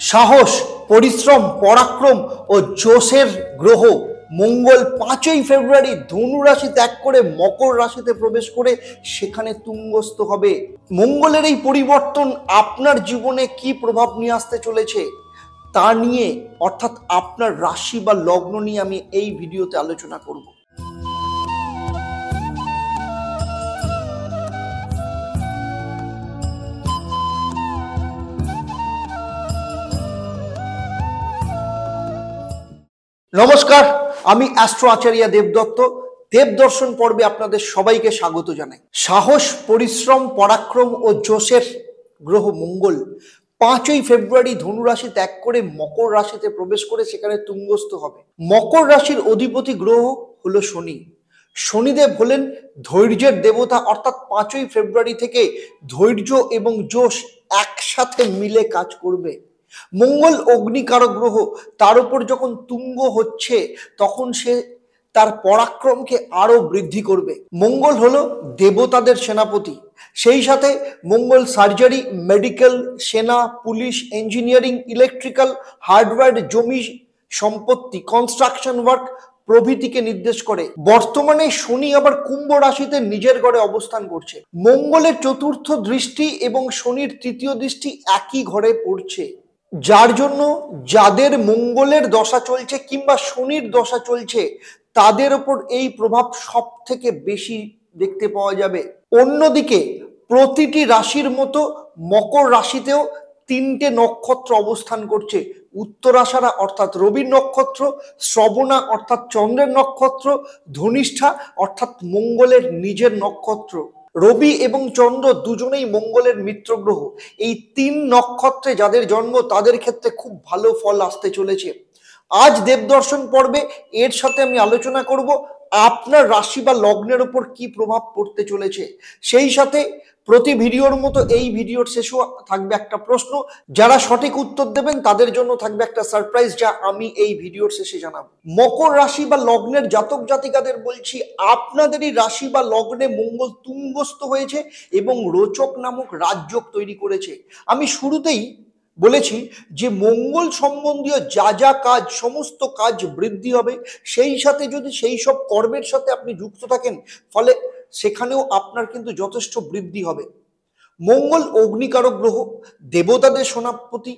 সাহস, পরিশ্রম, পরাক্রম ও জোশের গ্রহ মঙ্গল 5ই ফেব্রুয়ারি ধনু রাশি ত্যাগ করে মকর রাশিতে প্রবেশ করে সেখানে তুঙ্গস্থ হবে। মঙ্গলের এই পরিবর্তন আপনার জীবনে কি প্রভাব নিয়ে আসতে চলেছে তা নিয়ে, অর্থাৎ আপনার রাশি বা লগ্ন নিয়ে আমি এই ভিডিওতে আলোচনা করব। নমস্কার, আমি অ্যাস্ট্রো আচার্য দেবদত্ত। দেবদর্শন পর্বে আপনাদের সবাইকে স্বাগত জানাই। সাহস, পরিশ্রম, পরাক্রম ও জোশের গ্রহ মঙ্গল 5ই ফেব্রুয়ারি ধনুরাশি ত্যাগ করে মকর রাশিতে প্রবেশ করে সেখানে তুঙ্গস্থ হবে। মকর রাশির অধিপতি গ্রহ হলো শনি। শনিদেব হলেন ধৈর্যের দেবতা, অর্থাৎ 5ই ফেব্রুয়ারি থেকে ধৈর্য এবং জোশ একসাথে মিলে কাজ করবে। মঙ্গল অগ্নিকারক গ্রহ, তার উপর যখন তুঙ্গ হচ্ছে তখন সে তার পরাক্রমকে আরো বৃদ্ধি করবে। মঙ্গল হলো দেবতাদের সেনাপতি। সেই সাথে মঙ্গল সার্জারি, মেডিকেল, সেনা, পুলিশ, ইঞ্জিনিয়ারিং, ইলেকট্রিক্যাল, হার্ডওয়্যার, জমি সম্পত্তি, কনস্ট্রাকশন ওয়ার্ক প্রভৃতিকে নির্দেশ করে। বর্তমানে শনি আবার কুম্ভ রাশিতে নিজের ঘরে অবস্থান করছে। মঙ্গলের চতুর্থ দৃষ্টি এবং শনির তৃতীয় দৃষ্টি একই ঘরে পড়ছে, যার জন্য যাদের মঙ্গলের দশা চলছে কিংবা শনির দশা চলছে তাদের ওপর এই প্রভাব সব থেকে বেশি দেখতে পাওয়া যাবে। অন্যদিকে প্রতিটি রাশির মতো মকর রাশিতেও 3টে নক্ষত্র অবস্থান করছে। উত্তরাষাঢ়া অর্থাৎ রবির নক্ষত্র, শ্রবণা অর্থাৎ চন্দ্রের নক্ষত্র, ধনিষ্ঠা অর্থাৎ মঙ্গলের নিজের নক্ষত্র। রবি এবং চন্দ্র দুজনেই মঙ্গলের মিত্র গ্রহ। এই 3 নক্ষত্রে যাদের জন্ম তাদের ক্ষেত্রে খুব ভালো ফল আসতে চলেছে। আজ দেবদর্শন পর্বে এর সাথে আমি আলোচনা করব আপনার রাশি বা লগ্নের উপর কি প্রভাব পড়তে চলেছে। সেই সাথে প্রতি ভিডিওর মতো এই ভিডিওর শেষেও থাকবে একটা প্রশ্ন। যারা সঠিক উত্তর দেবেন তাদের জন্য থাকবে একটা সারপ্রাইজ, যা আমি এই ভিডিওর শেষে জানাবো। মকর রাশি বা লগ্নের জাতক জাতিকাদের বলছি, আপনাদেরই রাশি বা লগ্নে মঙ্গল তুঙ্গস্থ হয়েছে এবং রোচক নামক রাজযোগ তৈরি করেছে। আমি শুরুতেই বলেছি যে মঙ্গল সম্বন্ধীয় যা যা কাজ, সমস্ত কাজ বৃদ্ধি হবে। সেই সাথে যদি সেই সব কর্মের সাথে আপনি যুক্ত থাকেন, ফলে সেখানেও আপনার কিন্তু যথেষ্ট বৃদ্ধি হবে। মঙ্গল অগ্নিকারক গ্রহ, দেবতাদের সেনাপতি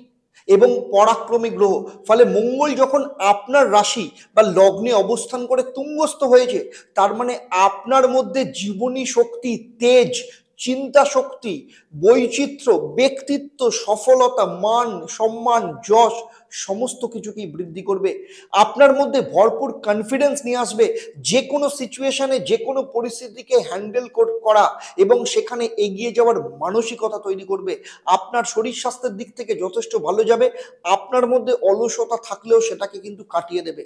এবং পরাক্রমী গ্রহ। ফলে মঙ্গল যখন আপনার রাশি বা লগ্নে অবস্থান করে তুঙ্গস্থ হয়েছে, তার মানে আপনার মধ্যে জীবনী শক্তি, তেজ, চিন্তা শক্তি, বৈচিত্র্য, ব্যক্তিত্ব, সফলতা, মান, সম্মান, যশ সমস্ত কিছুকেই বৃদ্ধি করবে। আপনার মধ্যে ভরপুর কনফিডেন্স নিয়ে আসবে যে কোনো সিচুয়েশনে, যে কোনো পরিস্থিতিকে হ্যান্ডেল করা এবং সেখানে এগিয়ে যাওয়ার মানসিকতা তৈরি করবে। আপনার শরীর স্বাস্থ্যের দিক থেকে যথেষ্ট ভালো যাবে। আপনার মধ্যে অলসতা থাকলেও সেটাকে কিন্তু কাটিয়ে দেবে।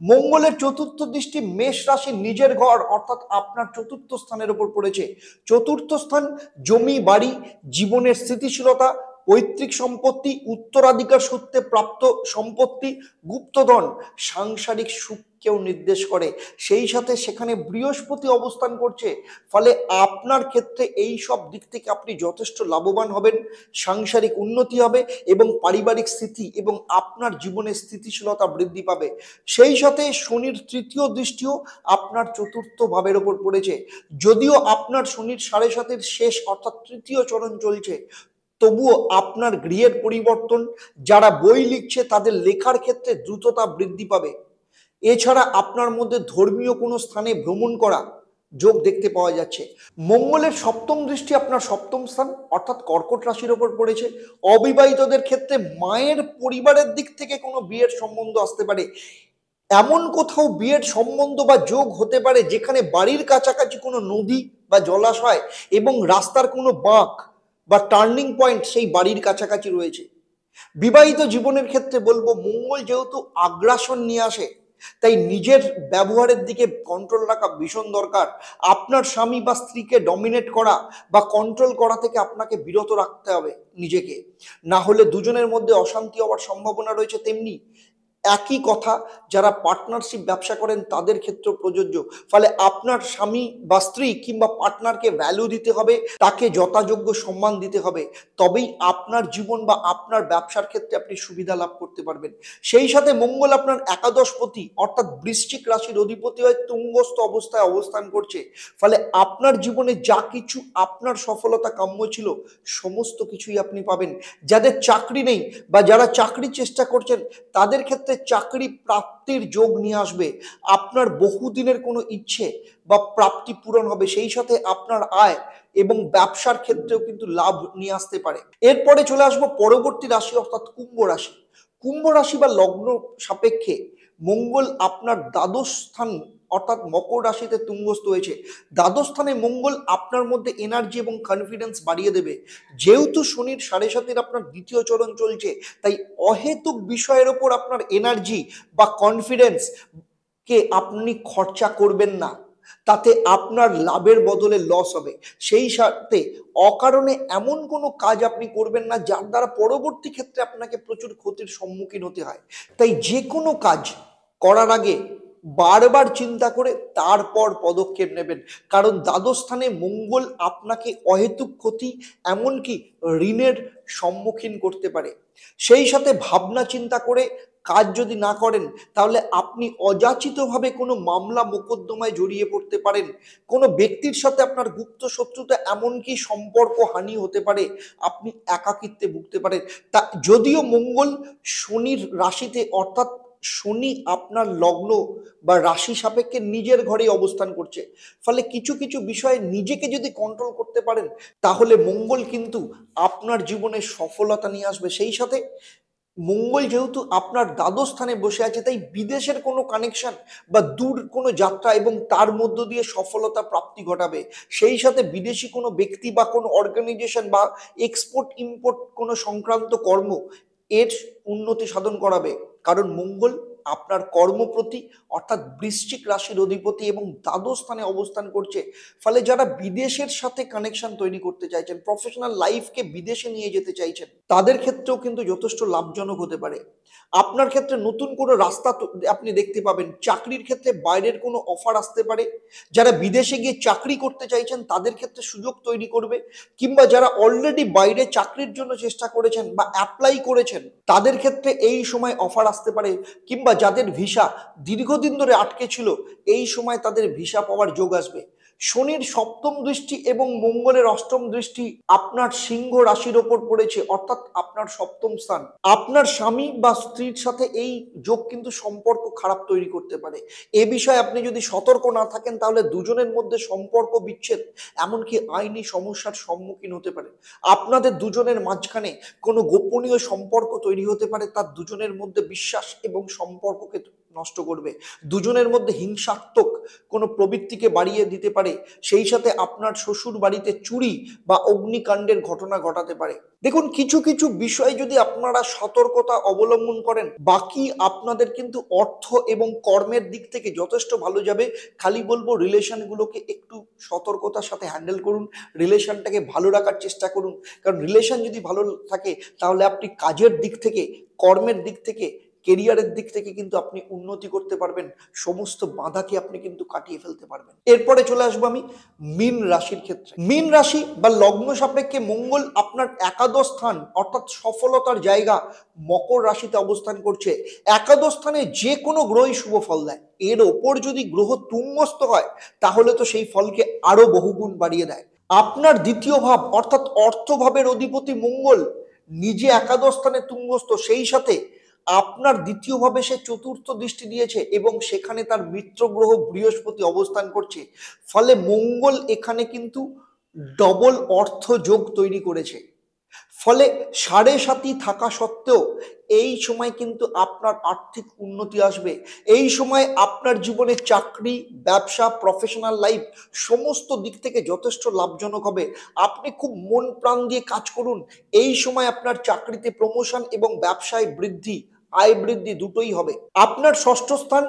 মঙ্গলের চতুর্থ দৃষ্টি মেষ রাশির নিজের ঘর অর্থাৎ আপনার চতুর্থ স্থানের উপর পড়েছে। চতুর্থ স্থান জমি, বাড়ি, জীবনের স্থিতিশীলতা, পৈতৃক সম্পত্তি, উত্তরাধিকার সূত্রে প্রাপ্ত সম্পত্তি, গুপ্তধন, সাংসারিক সুখকেও নির্দেশ করে। সেই সাথে সেখানে বৃহস্পতি অবস্থান করছে। ফলে আপনার ক্ষেত্রে এই সব দিক থেকে আপনি যথেষ্ট লাভবান হবেন, সাংসারিক উন্নতি হবে এবং পারিবারিক স্থিতি এবং আপনার জীবনের স্থিতিশীলতা বৃদ্ধি পাবে। সেই সাথে শনির তৃতীয় দৃষ্টিও আপনার চতুর্থ ভাবের ওপর পড়েছে। যদিও আপনার শনির 7.5-এর শেষ অর্থাৎ তৃতীয় চরণ চলছে, তবুও আপনার গৃহের পরিবর্তন, যারা বই লিখছে তাদের লেখার ক্ষেত্রে দ্রুততা বৃদ্ধি পাবে। এছাড়া আপনার মধ্যে ধর্মীয় কোনো স্থানে ভ্রমণ করা যোগ দেখতে পাওয়া যাচ্ছে। মঙ্গলের সপ্তম দৃষ্টি আপনার সপ্তম স্থান অর্থাৎ কর্কট রাশির ওপর পড়েছে। অবিবাহিতদের ক্ষেত্রে মায়ের পরিবারের দিক থেকে কোনো বিয়ের সম্বন্ধ আসতে পারে। এমন কোথাও বিয়ের সম্বন্ধ বা যোগ হতে পারে যেখানে বাড়ির কাছাকাছি কোনো নদী বা জলাশয় এবং রাস্তার কোনো বাঁক বা টার্নিং পয়েন্ট সেই বাড়ির কাছাকাছি রয়েছে। বিবাহিত জীবনের ক্ষেত্রে বলবো, মঙ্গল যেহেতু আগ্রাসন নিয়ে আসে, তাই নিজের ব্যবহারের দিকে কন্ট্রোল রাখা ভীষণ দরকার। আপনার স্বামী বা স্ত্রীকে ডমিনেট করা বা কন্ট্রোল করা থেকে আপনাকে বিরত রাখতে হবে নিজেকে, না হলে দুজনের মধ্যে অশান্তি হওয়ার সম্ভাবনা রয়েছে। তেমনি একই কথা যারা পার্টনারশিপ ব্যবসা করেন তাদের ক্ষেত্রেও প্রযোজ্য। ফলে আপনার স্বামী বা স্ত্রী কিংবা পার্টনারকে ভ্যালু দিতে হবে, তাকে যথাযোগ্য সম্মান দিতে হবে, তবেই আপনার জীবন বা আপনার ব্যবসার ক্ষেত্রে আপনি সুবিধা লাভ করতে পারবেন। সেই সাথে মঙ্গল আপনার একাদশপতি অর্থাৎ বৃশ্চিক রাশির অধিপতি হয়ে তুঙ্গস্থ অবস্থায় অবস্থান করছে। ফলে আপনার জীবনে যা কিছু আপনার সফলতা কাম্য ছিল সমস্ত কিছুই আপনি পাবেন। যাদের চাকরি নেই বা যারা চাকরির চেষ্টা করছেন তাদের ক্ষেত্রে চাকরি প্রাপ্তির যোগ নিয়ে আসবে। আপনার বহুদিনের কোনো ইচ্ছে বা প্রাপ্তি পূরণ হবে, সেই সাথে আপনার আয় এবং ব্যবসার ক্ষেত্রেও কিন্তু লাভ নিয়ে আসতে পারে। এরপরে চলে আসবো পরবর্তী রাশি অর্থাৎ কুম্ভ রাশি। কুম্ভ রাশি বা লগ্ন সাপেক্ষে মঙ্গল আপনার দ্বাদশ স্থান অর্থাৎ মকর রাশিতে তুঙ্গস্থ হয়েছে। দ্বাদশ স্থানে মঙ্গল আপনার মধ্যে এনার্জি এবং কনফিডেন্স বাড়িয়ে দেবে। যেহেতু শনির ৭.৭ আপনার দ্বিতীয় চরণ চলছে, তাই অহেতুক বিষয়ের ওপর আপনার এনার্জি বা কনফিডেন্স কে আপনি খরচা করবেন না, তাতে আপনার লাভের বদলে লস হবে। সেই সাথে অকারণে এমন কোনো কাজ আপনি করবেন না যার দ্বারা পরবর্তী ক্ষেত্রে আপনাকে প্রচুর ক্ষতির সম্মুখীন হতে হয়। তাই যে কোনো কাজ করার আগে বারবার চিন্তা করে তারপর পদক্ষেপ নেবেন, কারণ দ্বাদশ স্থানে মঙ্গল আপনাকে অহেতুক ক্ষতি এমনকি ঋণের সম্মুখীন করতে পারে। সেই সাথে ভাবনা চিন্তা করে কাজ যদি না করেন তাহলে আপনি অযাচিতভাবে কোনো মামলা মোকদ্দমায় জড়িয়ে পড়তে পারেন। কোনো ব্যক্তির সাথে আপনার গুপ্ত শত্রুতা এমনকি সম্পর্ক হানি হতে পারে, আপনি একাকিত্বে ভুগতে পারেন। তা যদিও মঙ্গল শনির রাশিতে অর্থাৎ শনি আপনার লগ্ন বা রাশি সাপেক্ষে নিজের ঘরেই অবস্থান করছে, ফলে কিছু কিছু বিষয়ে নিজেকে যদি কন্ট্রোল করতে পারেন তাহলে মঙ্গল কিন্তু আপনার জীবনে সফলতা নিয়ে আসবে। সেই সাথে মঙ্গল যেহেতু আপনার দ্বাদশ স্থানে বসে আছে, তাই বিদেশের কোনো কানেকশন বা দূর কোনো যাত্রা এবং তার মধ্য দিয়ে সফলতা প্রাপ্তি ঘটাবে। সেই সাথে বিদেশি কোনো ব্যক্তি বা কোনো অর্গানাইজেশন বা এক্সপোর্ট ইম্পোর্ট কোনো সংক্রান্ত কর্ম এর উন্নতি সাধন করাবে, কারণ মঙ্গল আপনার কর্মপ্রতি অর্থাৎ বৃশ্চিক রাশির অধিপতি এবং দ্বাদশ স্থানে অবস্থান করছে। ফলে যারা বিদেশের সাথে কানেকশন তৈরি করতে চাইছেন, প্রফেশনাল লাইফকে বিদেশে নিয়ে যেতে চাইছেন, তাদের ক্ষেত্রেও কিন্তু যথেষ্ট লাভজনক হতে পারে। আপনার ক্ষেত্রে নতুন কোনো রাস্তা আপনি দেখতে পাবেন। চাকরির ক্ষেত্রে বাইরের কোনো অফার আসতে পারে। যারা বিদেশে গিয়ে চাকরি করতে চাইছেন তাদের ক্ষেত্রে সুযোগ তৈরি করবে, কিংবা যারা অলরেডি বাইরে চাকরির জন্য চেষ্টা করেছেন বা অ্যাপ্লাই করেছেন তাদের ক্ষেত্রে এই সময় অফার আসতে পারে, কিংবা যাদের ভিসা দীর্ঘদিন ধরে আটকে ছিল এই সময় তাদের ভিসা পাওয়ার যোগ আসবে। শনির সপ্তম দৃষ্টি এবং মঙ্গলের অষ্টম দৃষ্টি আপনার সিংহ রাশির ওপর পড়েছে অর্থাৎ আপনার সপ্তম স্থান। আপনার স্বামী বা স্ত্রীর সাথে এই যোগ কিন্তু সম্পর্ক খারাপ তৈরি করতে পারে। এ বিষয়ে আপনি যদি সতর্ক না থাকেন তাহলে দুজনের মধ্যে সম্পর্ক বিচ্ছেদ এমনকি আইনি সমস্যার সম্মুখীন হতে পারে। আপনাদের দুজনের মাঝখানে কোনো গোপনীয় সম্পর্ক তৈরি হতে পারে, তার দুজনের মধ্যে বিশ্বাস এবং সম্পর্ককে নষ্ট করবে। দুজনের মধ্যে হিংসাত্মক কোনো প্রবৃত্তিকে বাড়িয়ে দিতে পারে। সেই সাথে আপনার শ্বশুর বাড়িতে চুরি বা অগ্নিকাণ্ডের ঘটনা ঘটাতে পারে। দেখুন, কিছু কিছু বিষয় যদি আপনারা সতর্কতা অবলম্বন করেন, বাকি আপনাদের কিন্তু অর্থ এবং কর্মের দিক থেকে যথেষ্ট ভালো যাবে। খালি বলবো রিলেশনগুলোকে একটু সতর্কতার সাথে হ্যান্ডেল করুন, রিলেশনটাকে ভালো রাখার চেষ্টা করুন। কারণ রিলেশন যদি ভালো থাকে তাহলে আপনি কাজের দিক থেকে, কর্মের দিক থেকে, কেরিয়ারের দিক থেকে কিন্তু আপনি উন্নতি করতে পারবেন। সমস্ত বাধাকে আপনি কিন্তু কাটিয়ে ফেলতে পারবেন। এরপরে চলে আসবো আমি মীন রাশির ক্ষেত্রে। মীন রাশি বা লগ্ন সাপেক্ষে মঙ্গল আপনার একাদশ স্থান অর্থাৎ সফলতার জায়গা মকর রাশিতে অবস্থান করছে। একাদশ স্থানে যে কোনো গ্রহই শুভ ফল দেয়, এর ওপর যদি গ্রহ তুঙ্গস্থ হয় তাহলে তো সেই ফলকে আরো বহুগুণ বাড়িয়ে দেয়। আপনার দ্বিতীয় ভাব অর্থাৎ অর্থভাবের অধিপতি মঙ্গল নিজে একাদশ স্থানে তুঙ্গস্থ, সেই সাথে আপনার দ্বিতীয়ভাবে সে চতুর্থ দৃষ্টি দিয়েছে এবং সেখানে তার মিত্র গ্রহ বৃহস্পতি অবস্থান করছে। ফলে মঙ্গল এখানে কিন্তু ডবল অর্থ যোগ তৈরি করেছে। ফলে ৭.৭ থাকা সত্ত্বেও এই সময় কিন্তু আপনার আর্থিক উন্নতি আসবে। এই সময় আপনার জীবনে চাকরি, ব্যবসা, প্রফেশনাল লাইফ সমস্ত দিক থেকে যথেষ্ট লাভজনক হবে। আপনি খুব মন প্রাণ দিয়ে কাজ করুন, এই সময় আপনার চাকরিতে প্রমোশন এবং ব্যবসায় বৃদ্ধি, আয় বৃদ্ধি দুটোই হবে। আপনার ষষ্ঠ স্থান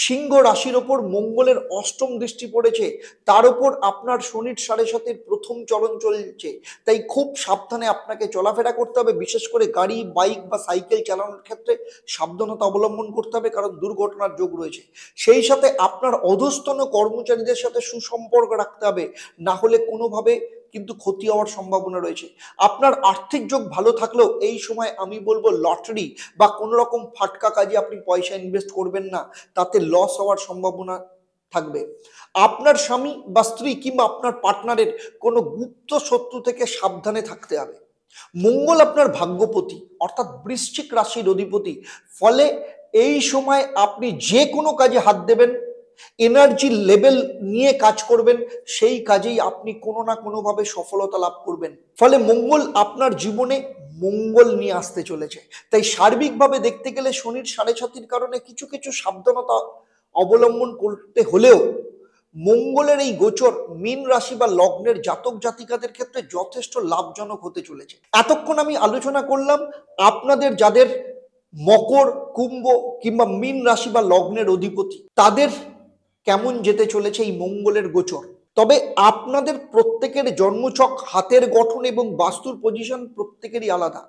সিংহ রাশির ওপর মঙ্গলের অষ্টম দৃষ্টি পড়েছে, তার উপর আপনার শনির 7.5-এর প্রথম চরণ চলছে। তাই খুব সাবধানে আপনাকে চলাফেরা করতে হবে, বিশেষ করে গাড়ি, বাইক বা সাইকেল চালানোর ক্ষেত্রে সাবধানতা অবলম্বন করতে হবে, কারণ দুর্ঘটনার যোগ রয়েছে। সেই সাথে আপনার অধস্তন কর্মচারীদের সাথে সুসম্পর্ক রাখতে হবে, না হলে কোনোভাবে কিন্তু ক্ষতি হওয়ার সম্ভাবনা রয়েছে। আপনার আর্থিক যোগ ভালো থাকলেও এই সময় আমি বলবো লটারি বা কোনো রকম ফাটকা কাজে আপনি পয়সা ইনভেস্ট করবেন না, তাতে লস হওয়ার সম্ভাবনা থাকবে। আপনার স্বামী বা স্ত্রী কিংবা আপনার পার্টনারের কোনো গুপ্ত শত্রু থেকে সাবধানে থাকতে হবে। মঙ্গল আপনার ভাগ্যপতি অর্থাৎ বৃশ্চিক রাশির অধিপতি, ফলে এই সময় আপনি যে কোনো কাজে হাত দেবেন, এনার্জি লেভেল নিয়ে কাজ করবেন, সেই কাজেই আপনি কোনো না কোনোভাবে সফলতা লাভ করবেন। ফলে মঙ্গল আপনার জীবনে মঙ্গল নিয়ে আসতে চলেছে। তাই সার্বিকভাবে দেখতে গেলে শনির 7.5-এর কারণে কিছু কিছু সাবধানতা অবলম্বন করতে হলেও মঙ্গলের এই গোচর মীন রাশি বা লগ্নের জাতক জাতিকাদের ক্ষেত্রে যথেষ্ট লাভজনক হতে চলেছে। এতক্ষণ আমি আলোচনা করলাম আপনাদের যাদের মকর, কুম্ভ কিংবা মীন রাশি বা লগ্নের অধিপতি, তাদের কেমন যেতে চলেছে এই মঙ্গলের গোচর। তবে আপনাদের প্রত্যেকের জন্মছক, হাতের গঠন এবং বাস্তুর পজিশন প্রত্যেকেরই আলাদা।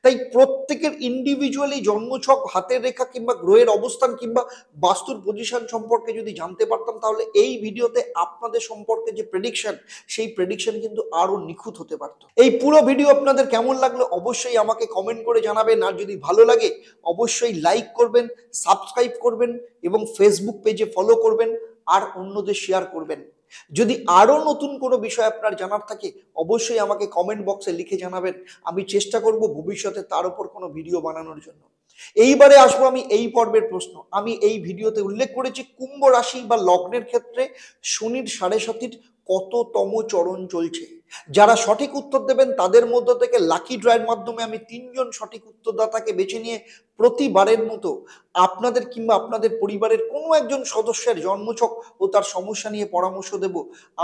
তাই প্রত্যেকের ইন্ডিভিজুয়ালি জন্মছক, হাতের রেখা কিংবা গ্রহের অবস্থান কিংবা বাস্তুর পজিশন সম্পর্কে যদি জানতে পারতাম, তাহলে এই ভিডিওতে আপনাদের সম্পর্কে যে প্রেডিকশন, সেই প্রেডিকশন কিন্তু আরো নিখুঁত হতে পারত। এই পুরো ভিডিও আপনাদের কেমন লাগলো অবশ্যই আমাকে কমেন্ট করে জানাবেন, আর যদি ভালো লাগে অবশ্যই লাইক করবেন, সাবস্ক্রাইব করবেন এবং ফেসবুক পেজে ফলো করবেন আর অন্যদের শেয়ার করবেন। যদি আরো নতুন কোনো বিষয় আপনার জানার থাকে অবশ্যই আমাকে কমেন্ট বক্সে লিখে জানাবেন, আমি চেষ্টা করব ভবিষ্যতে তার উপর কোনো ভিডিও বানানোর জন্য। এইবারে আসবো আমি এই পর্বের প্রশ্ন। আমি এই ভিডিওতে উল্লেখ করেছি কুম্ভ রাশি বা লগ্নের ক্ষেত্রে শনির 7.5-এর কততম চরণ চলছে। যারা সঠিক উত্তর দেবেন তাদের মধ্য থেকে লাকি ড্রয়ের মাধ্যমে আমি 3জন সঠিক উত্তরদাতাকে বেছে নিয়ে প্রতিবারের মতো আপনাদের কিংবা আপনাদের পরিবারের কোনো একজন সদস্যের জন্মছক ও তার সমস্যা নিয়ে পরামর্শ দেব।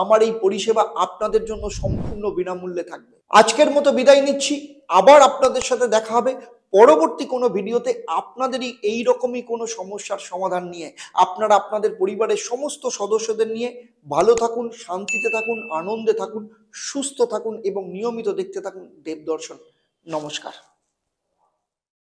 আমার এই পরিষেবা আপনাদের জন্য সম্পূর্ণ বিনামূল্যে থাকবে। আজকের মতো বিদায় নিচ্ছি, আবার আপনাদের সাথে দেখা হবে পরবর্তী কোনো ভিডিওতে আপনাদেরই এইরকমই কোনো সমস্যার সমাধান নিয়ে। আপনারা আপনাদের পরিবারের সমস্ত সদস্যদের নিয়ে ভালো থাকুন, শান্তিতে থাকুন, আনন্দে থাকুন, সুস্থ থাকুন এবং নিয়মিত দেখতে থাকুন দেবদর্শন। নমস্কার।